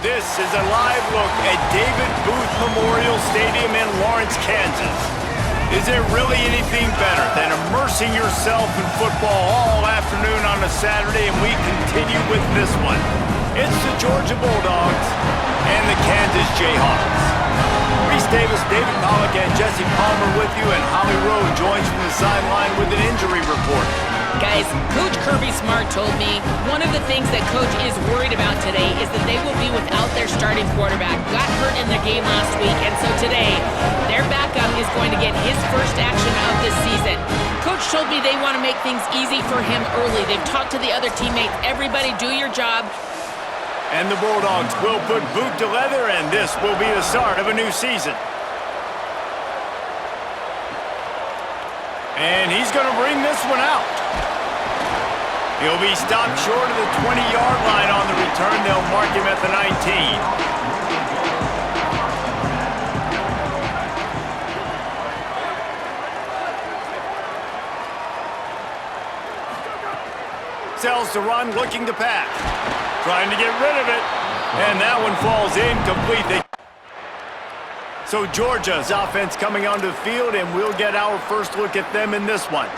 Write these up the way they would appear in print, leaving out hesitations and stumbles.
This is a live look at David Booth Memorial Stadium in Lawrence, Kansas. Is there really anything better than immersing yourself in football all afternoon on a Saturday, and we continue with this one. It's the Georgia Bulldogs and the Kansas Jayhawks. Reese Davis, David Pollock, and Jesse Palmer with you, and Holly Rowe joins from the sideline with an injury report. Guys, Coach Kirby Smart told me one of the things that Coach is worried about today is that they will be without their starting quarterback. Got hurt in their game last week, and so today, their backup is going to get his first action of this season. Coach told me they want to make things easy for him early. They've talked to the other teammates. Everybody do your job. And the Bulldogs will put boot to leather, and this will be the start of a new season. And he's going to bring this one out. He'll be stopped short of the 20-yard line on the return. They'll mark him at the 19. Sells to run, looking to pass. Trying to get rid of it. And that one falls incomplete. So Georgia's offense coming onto the field, and we'll get our first look at them in this one.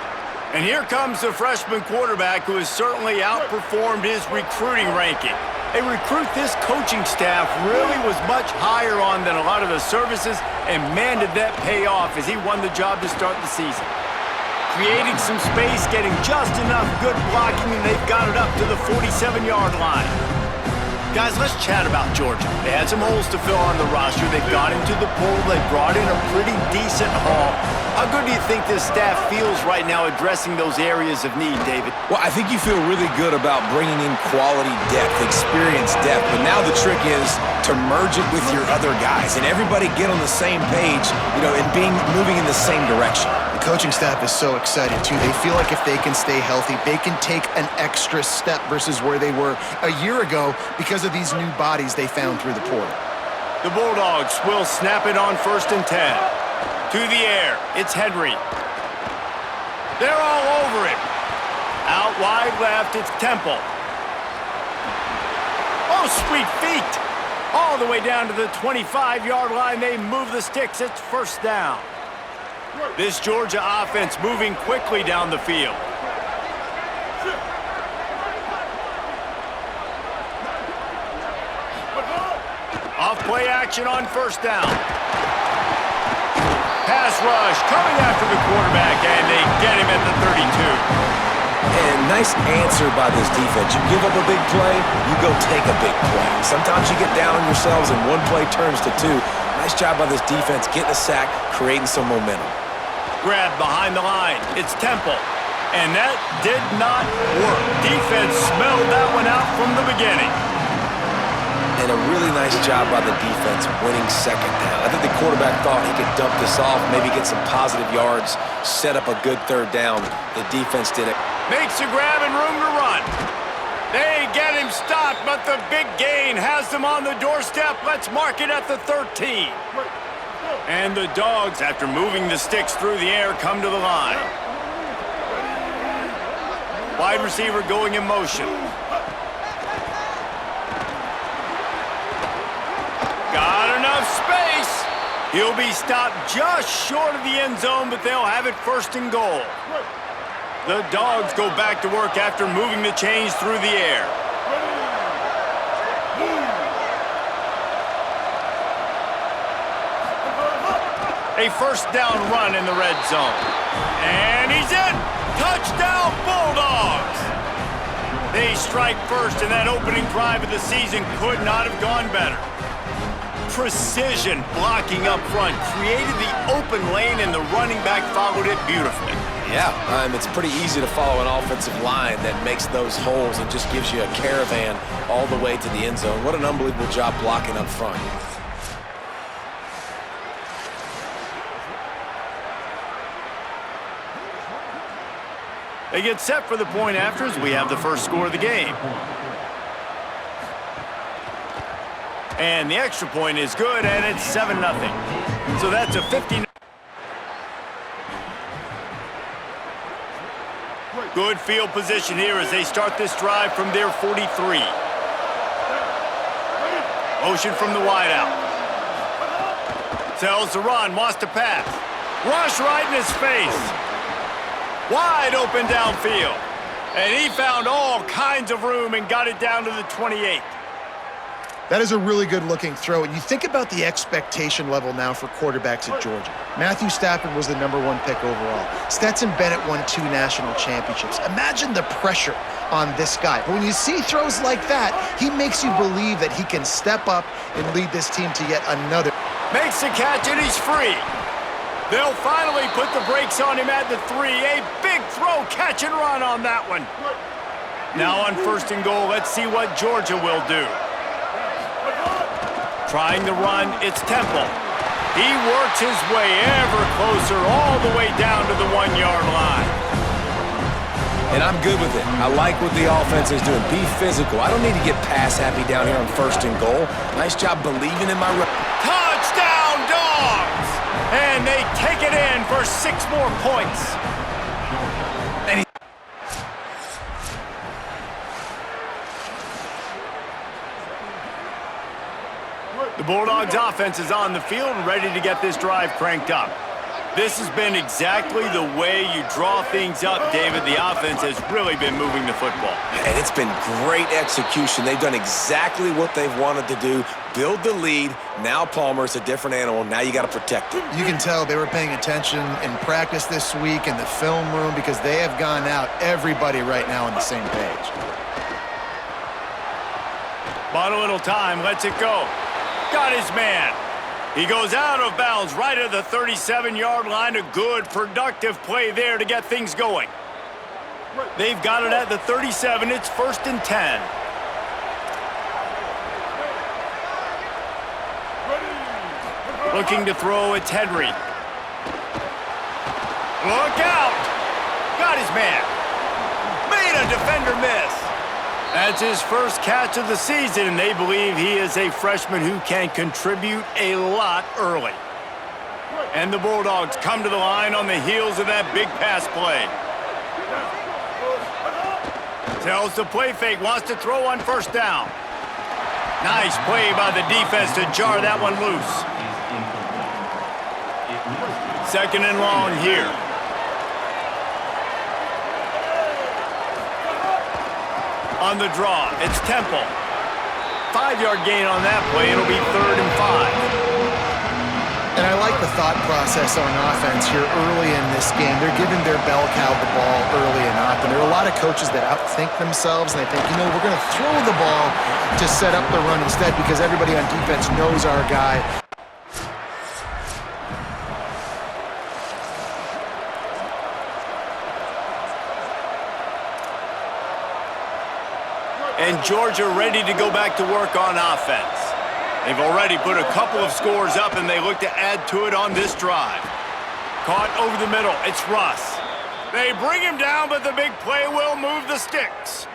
And here comes the freshman quarterback who has certainly outperformed his recruiting ranking. A recruit this coaching staff really was much higher on than a lot of the services, and man, did that pay off as he won the job to start the season. Creating some space, getting just enough good blocking, and they've got it up to the 47-yard line. Guys, let's chat about Georgia. They had some holes to fill on the roster. They've gone into the pool. They brought in a pretty decent haul. How good do you think this staff feels right now addressing those areas of need, David? Well, I think you feel really good about bringing in quality depth, experience depth, but now the trick is to merge it with your other guys and everybody get on the same page, and moving in the same direction. The coaching staff is so excited, too. They feel like if they can stay healthy, they can take an extra step versus where they were a year ago because of these new bodies they found through the portal. The Bulldogs will snap it on 1st and 10. To the air, it's Henry. They're all over it. Out wide left, it's Temple. Oh, sweet feet. All the way down to the 25-yard line, they move the sticks. It's first down. This Georgia offense moving quickly down the field. Off play action on 1st down. Pass rush coming after the quarterback, and they get him at the 32. And nice answer by this defense. You give up a big play, you go take a big play. Sometimes you get down on yourselves and one play turns to two. Nice job by this defense getting a sack, creating some momentum. Grab behind the line. It's Temple. And that did not work. Defense smelled that one out from the beginning. And a really nice job by the defense winning 2nd down. I think the quarterback thought he could dump this off, maybe get some positive yards, set up a good 3rd down. The defense did it. Makes a grab and room to run. They get him stopped, but the big gain has them on the doorstep. Let's mark it at the 13. And the Dogs, after moving the sticks through the air, come to the line. Wide receiver going in motion. Got enough space. He'll be stopped just short of the end zone, but they'll have it 1st and goal. The Dogs go back to work after moving the chains through the air. A 1st down run in the red zone. And he's in. Touchdown, Bulldogs. They strike first, and that opening drive of the season could not have gone better. Precision blocking up front created the open lane, and the running back followed it beautifully. Yeah, it's pretty easy to follow an offensive line that makes those holes and just gives you a caravan all the way to the end zone. What an unbelievable job blocking up front. They get set for the point afters. We have the first score of the game. And the extra point is good, and it's 7-0. So that's a 50. Good field position here as they start this drive from their 43. Motion from the wideout. Tells the run, wants to pass. Rush right in his face. Wide open downfield. And he found all kinds of room and got it down to the 28. That is a really good-looking throw. And you think about the expectation level now for quarterbacks at Georgia. Matthew Stafford was the #1 pick overall. Stetson Bennett won 2 national championships. Imagine the pressure on this guy. But when you see throws like that, he makes you believe that he can step up and lead this team to yet another. Makes the catch, and he's free. They'll finally put the brakes on him at the 3. A big throw, catch and run on that one. Now on 1st and goal, let's see what Georgia will do. Trying to run, it's Temple. He works his way ever closer all the way down to the 1-yard line. And I'm good with it. I like what the offense is doing. Be physical. I don't need to get pass happy down here on 1st and goal. Nice job believing in my run. Touchdown, Dogs! And they take it in for 6 more points. And the Bulldogs offense is on the field and ready to get this drive cranked up. This has been exactly the way you draw things up, David. The offense has really been moving the football. And it's been great execution. They've done exactly what they've wanted to do. Build the lead. Now Palmer's a different animal. Now you got to protect him. You can tell they were paying attention in practice this week in the film room because they have gone out, everybody right now on the same page. Bought a little time, lets it go. Got his man. He goes out of bounds right at the 37-yard line. A good, productive play there to get things going. They've got it at the 37. It's 1st and 10. Looking to throw, it's Henry. Look out! Got his man. Made a defender miss. That's his first catch of the season, and they believe he is a freshman who can contribute a lot early. And the Bulldogs come to the line on the heels of that big pass play. Tells the play fake, wants to throw on 1st down. Nice play by the defense to jar that one loose. 2nd and long here. On the draw, it's Temple. 5-yard gain on that play. It'll be 3rd and 5. And I like the thought process on offense here early in this game. They're giving their bell cow the ball early and often. There are a lot of coaches that outthink themselves, and they think, you know, we're going to throw the ball to set up the run instead because everybody on defense knows our guy. And Georgia ready to go back to work on offense. They've already put a couple of scores up, and they look to add to it on this drive. Caught over the middle. It's Russ. They bring him down, but the big play will move the sticks.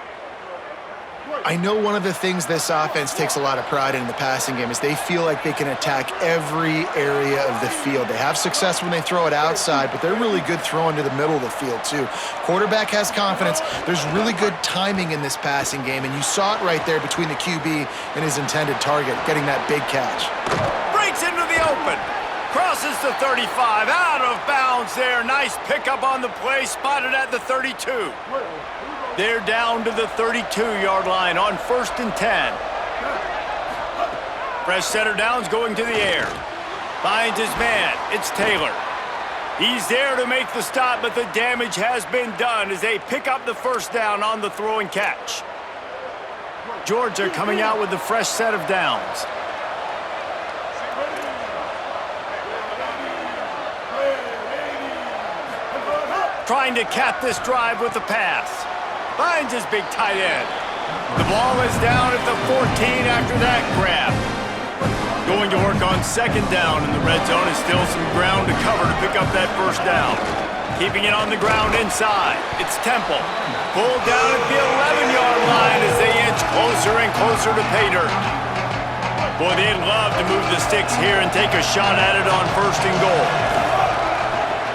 I know one of the things this offense takes a lot of pride in the passing game is they feel like they can attack every area of the field. They have success when they throw it outside, but they're really good throwing to the middle of the field too. Quarterback has confidence. There's really good timing in this passing game, and you saw it right there between the QB and his intended target, getting that big catch. Breaks into the open. Crosses the 35. Out of bounds there. Nice pickup on the play. Spotted at the 32. They're down to the 32-yard line on 1st and 10. Fresh setter downs going to the air. Finds his man. It's Taylor. He's there to make the stop, but the damage has been done as they pick up the 1st down on the throw and catch. Georgia coming out with the fresh set of downs. Trying to cap this drive with the pass. Finds his big tight end. The ball is down at the 14 after that grab. Going to work on 2nd down in the red zone is still some ground to cover to pick up that 1st down. Keeping it on the ground inside. It's Temple. Pulled down at the 11-yard line as they inch closer and closer to pay dirt. Boy, they'd love to move the sticks here and take a shot at it on 1st and goal.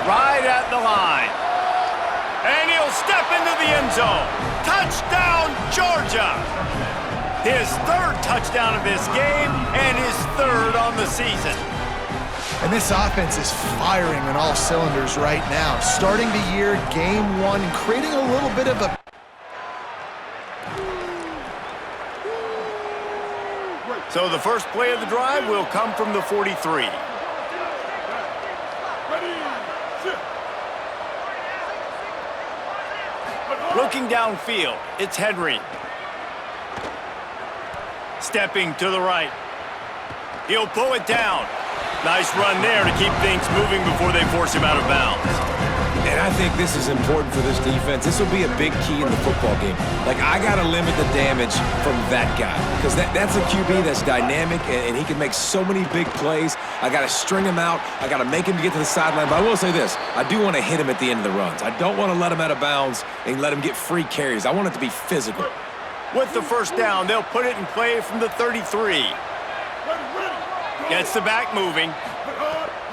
Right at the line. And he'll step into the end zone. Touchdown, Georgia! His third touchdown of this game and his third on the season. And this offense is firing on all cylinders right now. Starting the year, game one, and creating a little bit of a... So the first play of the drive will come from the 43. Looking downfield, it's Henry. Stepping to the right. He'll pull it down. Nice run there to keep things moving before they force him out of bounds. And I think this is important for this defense. This will be a big key in the football game. Like, I got to limit the damage from that guy because that's a QB that's dynamic, and he can make so many big plays. I got to string him out. I got to make him to get to the sideline. But I will say this. I do want to hit him at the end of the runs. I don't want to let him out of bounds and let him get free carries. I want it to be physical. With the first down, they'll put it in play from the 33. Gets the back moving.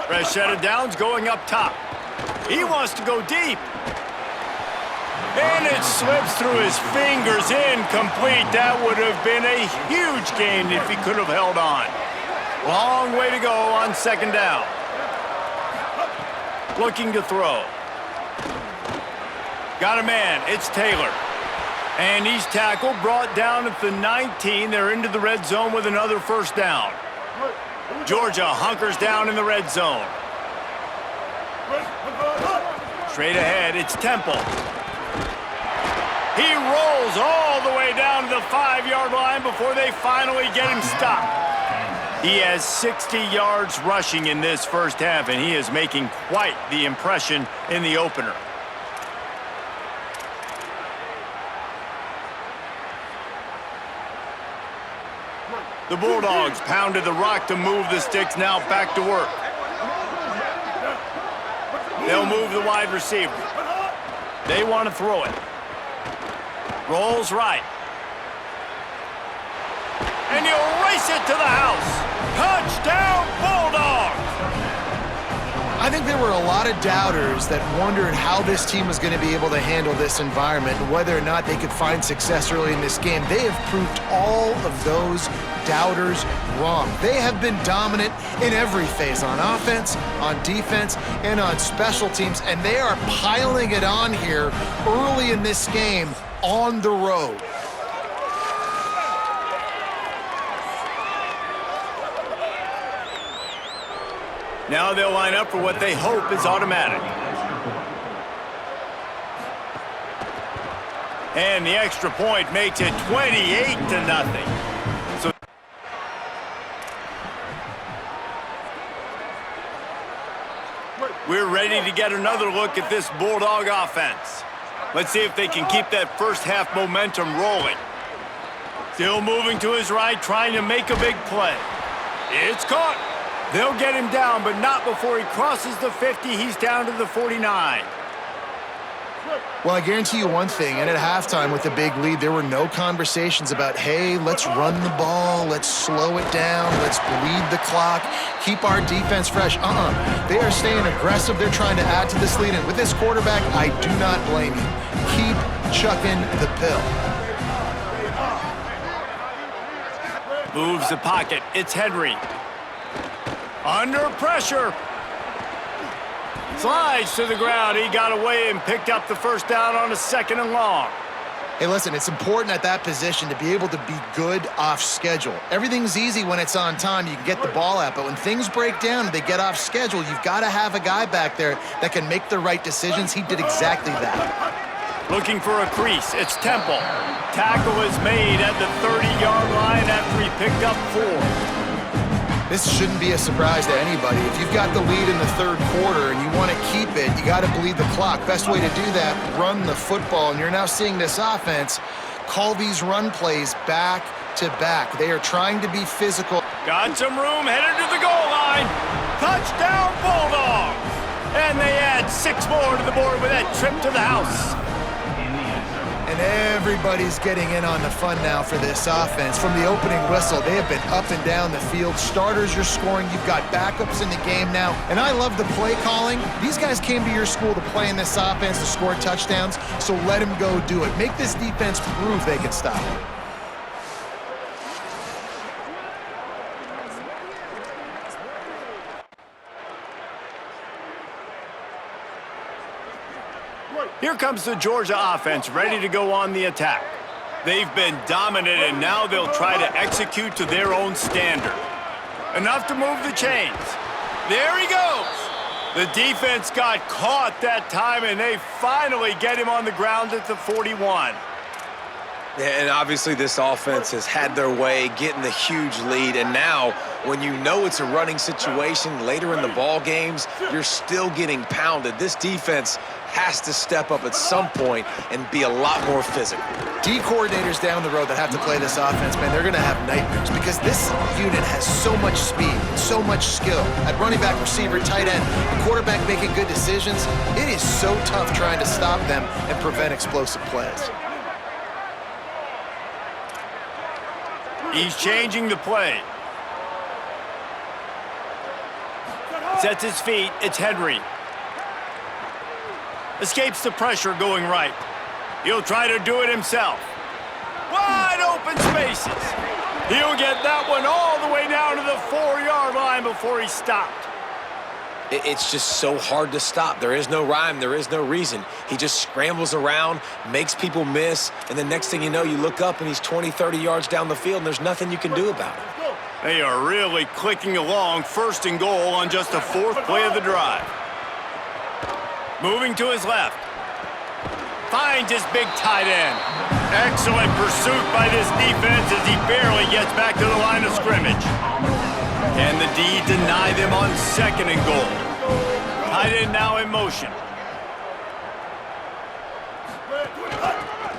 Fresh set of downs going up top. He wants to go deep. And it slips through his fingers, incomplete. That would have been a huge gain if he could have held on. Long way to go on second down. Looking to throw. Got a man, it's Taylor. And he's tackled, brought down at the 19. They're into the red zone with another first down. Georgia hunkers down in the red zone. Straight ahead, it's Temple. He rolls all the way down to the 5-yard line before they finally get him stopped. He has 60 yards rushing in this first half, and he is making quite the impression in the opener. The Bulldogs pounded the rock to move the sticks, now back to work. They'll move the wide receiver. They want to throw it. Rolls right. And he'll race it to the house. Touchdown, Bulldogs! I think there were a lot of doubters that wondered how this team was going to be able to handle this environment and whether or not they could find success early in this game. They have proved all of those doubters wrong. They have been dominant in every phase, on offense, on defense, and on special teams, and they are piling it on here early in this game on the road. Now they'll line up for what they hope is automatic. And the extra point makes it 28-0. So we're ready to get another look at this Bulldog offense. Let's see if they can keep that first half momentum rolling. Still moving to his right, trying to make a big play. It's caught. They'll get him down, but not before he crosses the 50. He's down to the 49. Well, I guarantee you one thing, and at halftime with the big lead, there were no conversations about, hey, let's run the ball, let's slow it down, let's bleed the clock, keep our defense fresh. They are staying aggressive. They're trying to add to this lead, and with this quarterback, I do not blame you. Keep chucking the pill. Moves the pocket. It's Henry. Under pressure. Slides to the ground. He got away and picked up the first down on a 2nd and long. Hey, listen, it's important at that position to be able to be good off schedule. Everything's easy when it's on time. You can get the ball out, but when things break down and they get off schedule, you've got to have a guy back there that can make the right decisions. He did exactly that. Looking for a crease. It's Temple. Tackle is made at the 30-yard line after he picked up 4. This shouldn't be a surprise to anybody. If you've got the lead in the third quarter and you want to keep it, you got to bleed the clock. Best way to do that, run the football. And you're now seeing this offense call these run plays back to back. They are trying to be physical. Got some room, headed to the goal line. Touchdown, Bulldogs! And they add 6 more to the board with that trip to the house. And everybody's getting in on the fun now for this offense. From the opening whistle, they have been up and down the field. Starters are scoring. You've got backups in the game now. And I love the play calling. These guys came to your school to play in this offense to score touchdowns, so let them go do it. Make this defense prove they can stop it. Here comes the Georgia offense, ready to go on the attack. They've been dominant, and now they'll try to execute to their own standard. Enough to move the chains. There he goes. The defense got caught that time, and they finally get him on the ground at the 41. Yeah, and obviously this offense has had their way getting the huge lead, and now when you know it's a running situation later in the ball games, you're still getting pounded. This defense has to step up at some point and be a lot more physical. D coordinators down the road that have to play this offense, man, they're going to have nightmares because this unit has so much speed, so much skill. At running back, receiver, tight end, the quarterback making good decisions, it is so tough trying to stop them and prevent explosive plays. He's changing the play. Sets his feet. It's Henry. Escapes the pressure going right. He'll try to do it himself. Wide open spaces. He'll get that one all the way down to the 4-yard line before he stopped. It's just so hard to stop. There is no rhyme. There is no reason. He just scrambles around, makes people miss, and the next thing you know, you look up and he's 20, 30 yards down the field, and there's nothing you can do about it. They are really clicking along, 1st and goal on just the 4th play of the drive. Moving to his left. Finds his big tight end. Excellent pursuit by this defense as he barely gets back to the line of scrimmage. Can the D deny them on 2nd and goal? Tight end now in motion.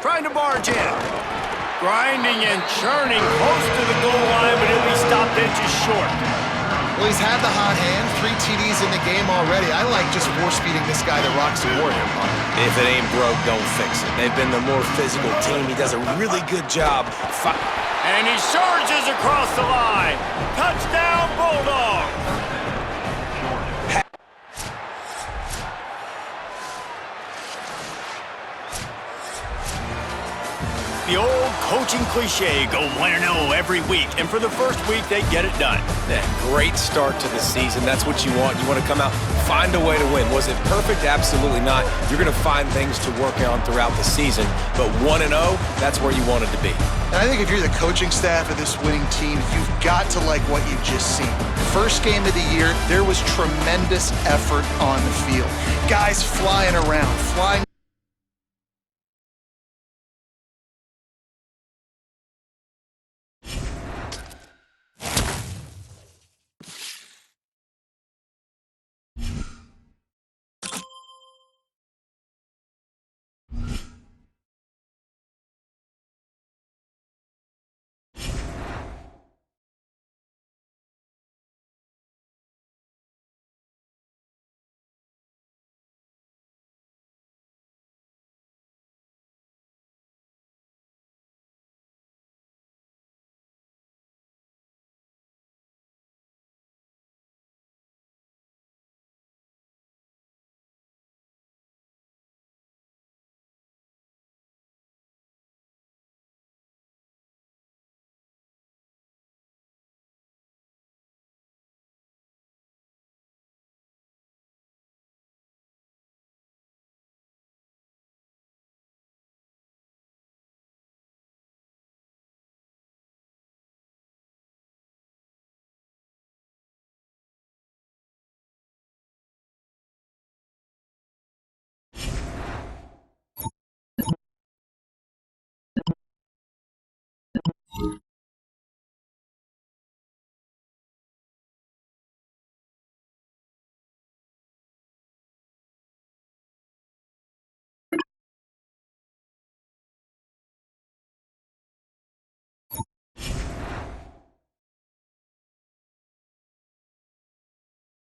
Trying to barge in. Grinding and churning close to the goal line, but he'll be stopped inches short. Well, he's had the hot hand, 3 TDs in the game already. I like just force-feeding this guy the rocks and more here, Mark. If it ain't broke, don't fix it. They've been the more physical team. He does a really good job. And he surges across the line. Touchdown, Bulldogs! The old coaching cliche, go 1-0 every week, and for the first week, they get it done. Yeah, great start to the season. That's what you want. You want to come out, find a way to win. Was it perfect? Absolutely not. You're going to find things to work on throughout the season, but 1-0, that's where you wanted to be. And I think if you're the coaching staff of this winning team, you've got to like what you've just seen. First game of the year, there was tremendous effort on the field. Guys flying around, flying